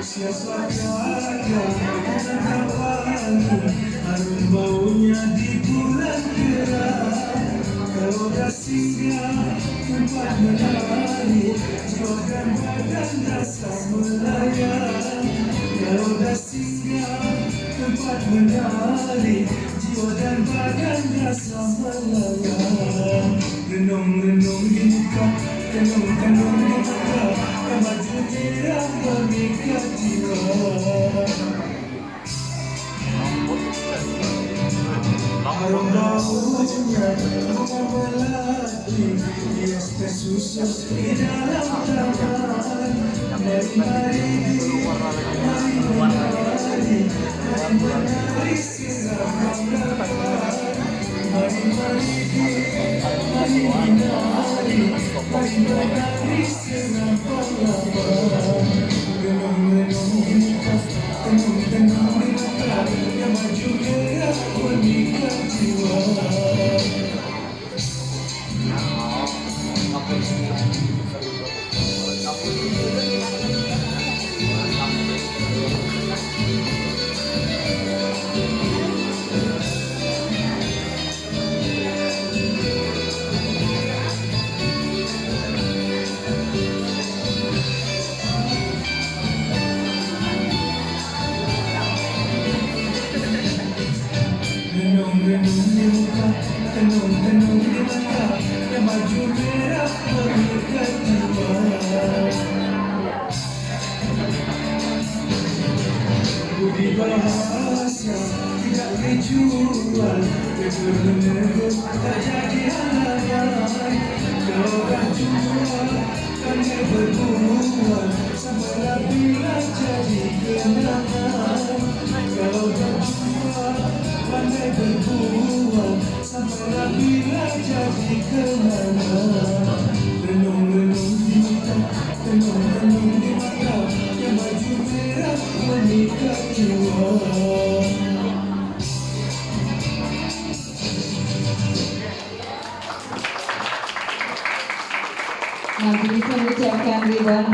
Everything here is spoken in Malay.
Siapa yang menawangi harum baunya di bulan gerah. Kalau dah singgah tempat menari, jiwa dan badan rasa melayang. Kalau dah singgah tempat menari, jiwa dan badan rasa melayang. Renung-renung di muka, renung-renung di mata, maju dia memikat jiwa. Harum baunya bunga melati, hiaskan susu di dalam taman. Mari menari sirama dapat. Mari menari sirama dapat. Renung-renung di muka, renung-renung di mata, yang maju gerak memikat jiwa. Renung-renung di muka, renung-renung di mata, yang maju gerak memikat jiwa. Budi bahasa tidak dijual, tegur-menegur tak jadi halangan. Kalau dah jual, pandai berbual, sabarlah bila jadi kenangan. Kalau dah jual, pandai berbual, sabarlah bila jadi kenangan. Renung-renung di mata, renung-renung di mata, yang maju merah memikat jiwa. Nah, bisa mengucapkan ribuan